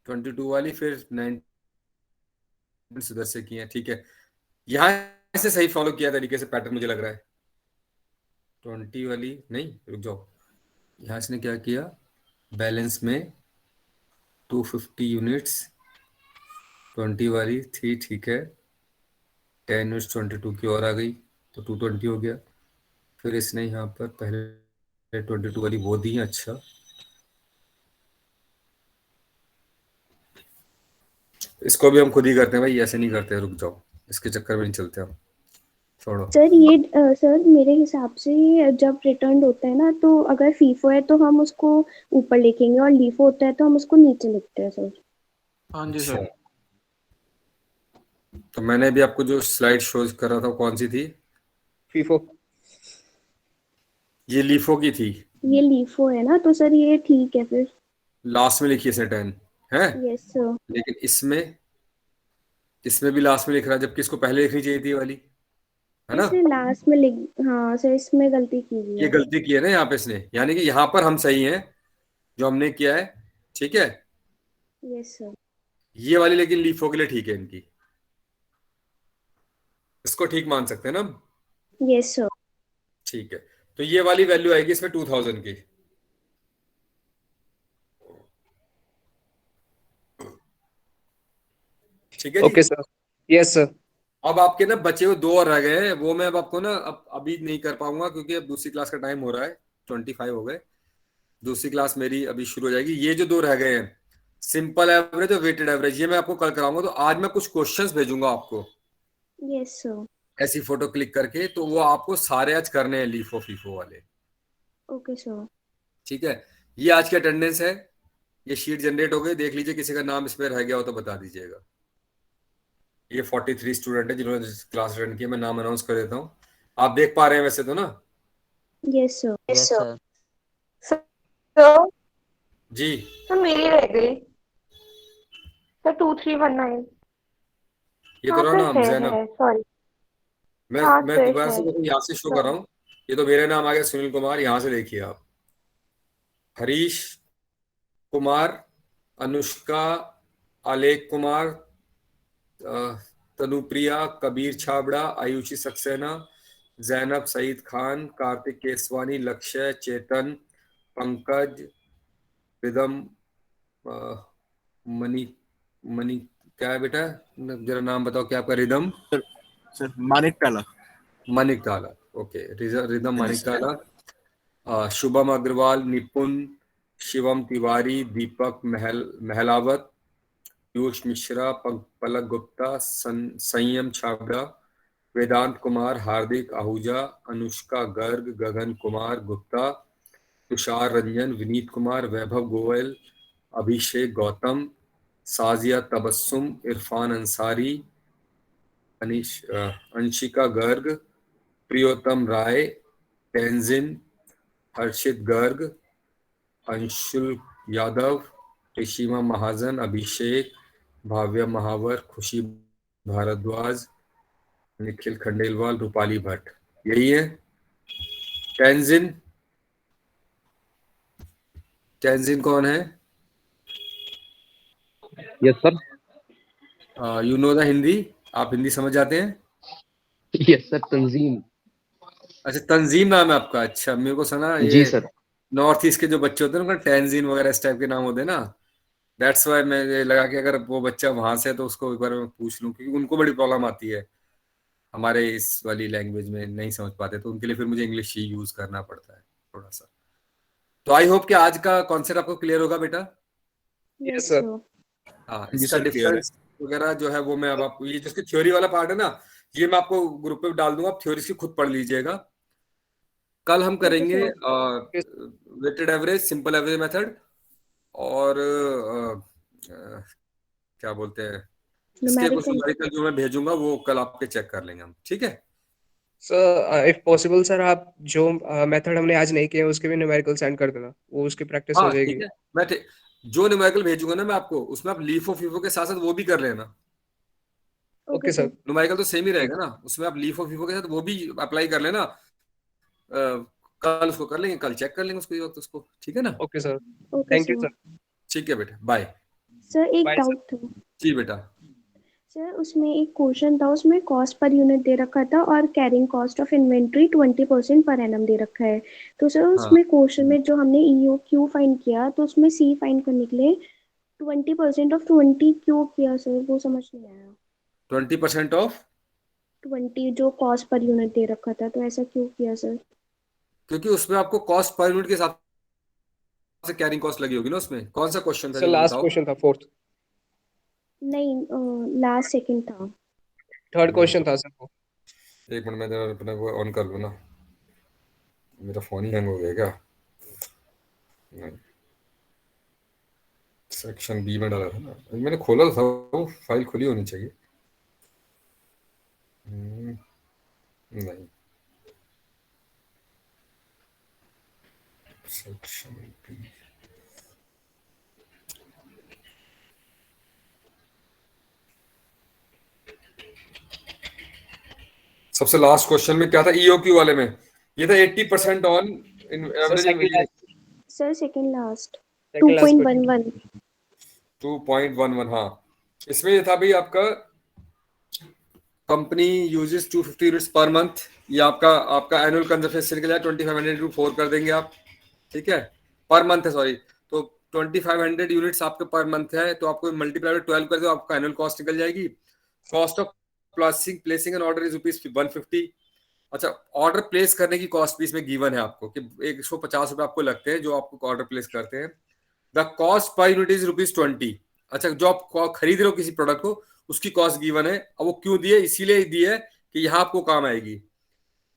22 वाली फिर 9 उधर से किए हैं, ठीक है। यहाँ से सही फॉलो किया तरीके से पैटर्न मुझे लग रहा है। 20 वाली नहीं, रुक जाओ, यहाँ इसने क्या किया, बैलेंस में 250 यूनिट्स 20 वाली थी, ठीक है। 10 यूनिट्स 22 की और आ गई तो 220 हो गया। फिर इसने यहाँ पर पहले 22 वाली वो दी, अच्छा। इसको भी हम खुद ही करते हैं भाई, ऐसे नहीं करते, रुक जाओ, इसके चक्कर में नहीं चलते हम, छोड़ो। सर ये सर मेरे हिसाब से जब रिटर्न होता है ना, तो अगर फीफो है तो हम उसको ऊपर लिखेंगे, और लीफो होता है तो हम उसको नीचे लिखते हैं सर। हाँ जी अच्छा, सर। तो मैंने अभी आपको जो स्लाइड शो कर रहा था वो कौन सी थी? फीफो। ये लीफो की थी, ये लीफो है ना, तो सर ये ठीक है फिर। लास्ट में लिखी है इसने 10 है। Yes sir. लेकिन इसमें इसमें भी लास्ट में लिख रहा है, जबकि इसको पहले लिखनी चाहिए थी ये वाली, है ना? इसने लास्ट में लिख, हाँ सर इसमें गलती की हुई ये है। गलती की है ना यहाँ पे इसने, यानी कि यहाँ पर हम सही हैं जो हमने किया है, ठीक है। Yes sir. ये वाली लेकिन लीफो के लिए ठीक है इनकी, इसको ठीक मान सकते हैं ना हम? Yes sir. ठीक है, तो ये वाली वैल्यू आएगी इसमें 2000 की। ठीक है जी। Okay sir. Yes sir. अब आपके ना बचे हुए दो और रह गए हैं, वो मैं अब आपको ना अब अभी नहीं कर पाऊंगा, क्योंकि अब दूसरी क्लास का टाइम हो रहा है, 25 हो गए। दूसरी क्लास मेरी अभी शुरू हो जाएगी। ये जो दो रह गए हैं, सिंपल एवरेज और वेटेड एवरेज, ये मैं आपको कल कराऊंगा। तो आज मैं कुछ क्वेश्चंस भेजूंगा आपको यस सर। ऐसी फोटो क्लिक करके, तो वो आपको सारे आज करने हैं, लीफो फीफो वाले। Okay sir. ठीक है, ये आज की अटेंडेंस है। ये शीट जनरेट हो गई, देख लीजिए, किसी का नाम इसमें रह गया हो तो बता दीजिएगा। ये 43 स्टूडेंट है जिन्होंने क्लास अटेंड किया। मैं नाम अनाउंस कर देता हूँ, आप देख पा रहे हैं वैसे तो ना? Yes sir. Yes sir. Sir जी, सर मेरी रह गई सर 2319। ये हाँ तो रहा सर, नाम जैनब। है सॉरी। मैं हाँ मैं सर दोबारा है से देखो यहाँ से शो कर रहा सर। हूँ। ये तो मेरा नाम आ गया सुनील कुमार, यहाँ से देखिए आप, हरीश कुमार, अनुष्का, आलेख कुमार, तनुप्रिया, कबीर छाबड़ा, आयुषी सक्सेना, जैनब सईद खान, कार्तिक केसवानी, लक्ष्य, चेतन, पंकज, रिदम, अ, मनी मनी क्या है बेटा, जरा नाम बताओ क्या आपका? रिदम सर मानिक टाला। मानिक ताला, ओके। रिदम मानिक ताला, शुभम अग्रवाल, निपुण, शिवम तिवारी, दीपक महलावत, पीयूष मिश्रा, पलक गुप्ता, संयम छाबड़ा, वेदांत कुमार, हार्दिक आहूजा, अनुष्का गर्ग, गगन कुमार गुप्ता, तुषार रंजन, विनीत कुमार, वैभव गोयल, अभिषेक गौतम, साजिया तबस्सुम, इरफान अंसारी, अंशिका गर्ग, प्रियोतम राय, तेंजिन, हर्षित गर्ग, अंशुल यादव, ऋषिमा महाजन, अभिषेक, भाव्य महावर, खुशी भारद्वाज, निखिल खंडेलवाल, रूपाली भट्ट, यही है। तेंजिन, तेंजिन कौन है? Yes sir. You know the Hindi, आप हिंदी समझ जाते हैं? यस सर, तंजीम। अच्छा, तंजीम नाम है आपका? अच्छा, मेरे को सुना जी ये सर। नॉर्थ ईस्ट के जो बच्चे होते हैं उनका टेंजीन वगैरह इस टाइप के नाम होते हैं ना। दैट्स वाई मैं ये लगा कि अगर वो बच्चा वहां से है तो उसको एक बार मैं पूछ लूं, क्योंकि उनको बड़ी प्रॉब्लम आती है। हमारे इस वाली लैंग्वेज में नहीं समझ पाते, तो उनके लिए फिर मुझे इंग्लिश ही यूज करना पड़ता है थोड़ा सा। तो आई होप कि आज का कॉन्सेप्ट आपको क्लियर होगा बेटा। Yes yes sir. सर। हाँ, जी इसका सर, क्लियर है। डिफरेंस वगैरह जो है वो मैं अब आपको, ये जिसकी थ्योरी वाला पार्ट है ना, ये मैं आपको ग्रुप पे डाल दूंगा, आप थ्योरी की खुद पढ़ लीजिएगा। कल हम ओके करेंगे sir. Weighted average, simple average method, और क्या बोलते हैं, इसके कुछ न्यूमेरिकल। न्यूमेरिकल जो मैं भेजूंगा वो कल आपके चेक कर लेंगे हम, ठीक है। सर इफ पॉसिबल सर, आप जो मेथड हमने आज नहीं किया उसके भी न्यूमेरिकल सेंड कर देना, वो उसकी प्रैक्टिस हो हाँ ठीक जाएगी। है, जो न्यूमेरिकल भेजूंगा ना मैं आपको, उसमें आप लीफो फीफो के साथ साथ वो भी कर लेना। Okay okay sir. Sir. Numerical तो सेम ही रहेगा ना, उसमें आप लीफो फीफो के साथ वो भी अप्लाई कर लेना। कल उसको कर लेंगे, कल चेक कर लेंगे उसको, वक्त उसको, ठीक है ना। Okay sir. Okay thank you sir. Sir. ठीक है बेटा, बाय। सर एक बाय सर। डाउट था। जी बेटा। सर उसमें एक क्वेश्चन था, उसमें कॉस्ट पर यूनिट दे रखा था और carrying cost of inventory 20% per annum दे रखा है। तो सर हाँ, उसमें क्वेश्चन में जो हमने ईओ क्यू फाइंड किया, तो उसमें सी फाइंड करने के लिए 20% ऑफ 20 क्यों किया सर, वो समझ नहीं आया। 20% ऑफ, 20 जो कॉस्ट पर यूनिट दे रखा था, तो ऐसा क्यों किया सर? क्योंकि उसमें आपको कॉस्ट पर यूनिट के हिसाब से कैरिंग कॉस्ट लगी होगी ना। उसमें कौन सा क्वेश्चन था सर जल्दी लास्ट बताओ। क्वेश्चन था, फोर्थ, नहीं, लास्ट सेकंड था। थर्ड क्वेश्चन था सर वो। एक मिनट, मैं जरा अपने को ऑन कर लूँ ना, मेरा फोन ही हैंग हो गया क्या। नहीं, सेक्शन बी में डाला था ना मैंने, खोला था वो, फाइल खुली होनी चाहिए। नहीं, सेक्शन बी, सबसे लास्ट क्वेश्चन में क्या था ईओक्यू वाले में, ये था 80% on sir average second last, sir second last second last question. 2.11। 2.11। हाँ, इसमें ये था भाई आपका, company uses 250 units per month, ये आपका आपका एनुअल कंजप्शन निकल जाए 2500 कर देंगे आप, ठीक है। पर मंथ है, सॉरी। तो 2500 यूनिट्स आपके पर मंथ है, तो आपको मल्टीप्लाई बाय 12 कर दो, आपका एनुअल कॉस्ट निकल जाएगी। Cost of placing an order is ₹150। अच्छा, ऑर्डर प्लेस करने की कॉस्ट भी इसमें गिवन है आपको कि 150 रुपए आपको लगते हैं जो आपको ऑर्डर प्लेस करते हैं। The cost per unit is ₹20। अच्छा, जो आप खरीद रहे हो किसी प्रोडक्ट को, उसकी कॉस्ट गिवन है। अब वो क्यों दी है, इसीलिए दी है कि यहाँ आपको काम आएगी।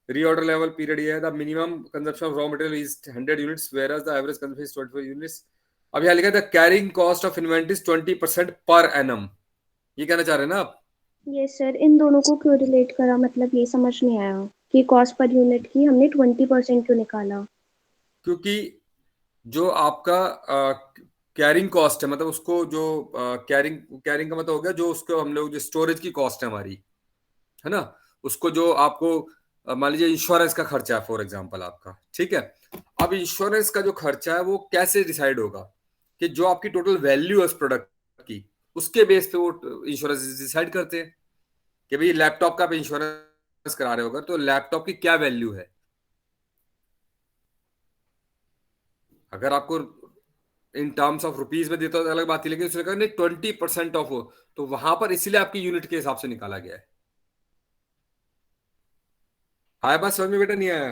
रीऑर्डर लेवल पीरियड ये है, the minimum consumption of raw material is 100 units whereas the average consumption is 25 units. अब यहाँ लिखा है the carrying cost of inventory is 20% per annum. ये कहना चाह रहे हैं ना आप। यस सर, इन दोनों को क्यों रिलेट करा, मतलब ये समझ नहीं आया कि कॉस्ट पर यूनिट की हमने 20% क्यों निकाला। क्योंकि जो आपका कैरिंग कॉस्ट है, मतलब उसको जो कैरिंग कैरिंग का मतलब हो गया जो उसको हम लोग जो स्टोरेज की कॉस्ट है हमारी, है ना, उसको जो आपको मान लीजिए इंश्योरेंस का खर्चा है फॉर एग्जांपल आपका, ठीक है। अब इंश्योरेंस का जो खर्चा है वो कैसे डिसाइड होगा, कि जो आपकी टोटल वैल्यू है उस प्रोडक्ट की, उसके बेस पे वो इंश्योरेंस डिसाइड करते हैं कि भाई लैपटॉप का आप इंश्योरेंस करा रहे होगा तो लैपटॉप की क्या वैल्यू है। अगर आपको इन टर्म्स ऑफ रुपीज में देता है तो अलग बात थी, लेकिन उसने कहा नहीं 20% ऑफ हो, तो वहां पर इसीलिए आपकी यूनिट के हिसाब से निकाला गया है। आया बात समझ में बेटा, नहीं आया?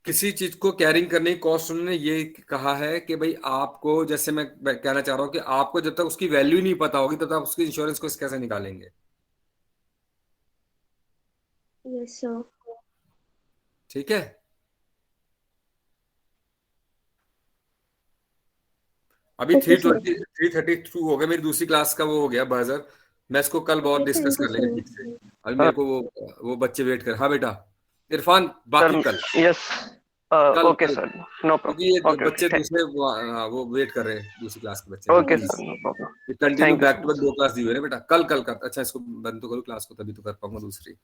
किसी चीज को कैरिंग करने की कॉस्ट उन्होंने ये कहा है कि भाई आपको, जैसे मैं कहना चाह रहा हूं कि आपको जब तक उसकी वैल्यू नहीं पता होगी तब तक आप उसकी इंश्योरेंस को कैसे निकालेंगे। Yes sir. ठीक है, अभी ओके सर। 332 हो गया, मेरी दूसरी क्लास का वो हो गया बजर। मैं इसको कल बहुत ओके, डिस्कस थैंक यू कर लेंगे ठीक से। सर। अभी मेरे को वो बच्चे वेट कर। हाँ बेटा इरफान, बाकी सर कल यस, कल ओके कल सर, नो क्योंकि प्रॉब्लम, ये ओके बच्चे ओके, दूसरे वो वेट कर रहे हैं, दूसरी क्लास के बच्चे। हाँ okay please, sir, no problem, continue thank you back so too back much. 2 class दी हुई है ना बेटा। कल कल का अच्छा, इसको बंद तो करूँ क्लास को, तभी तो कर पाऊंगा दूसरी।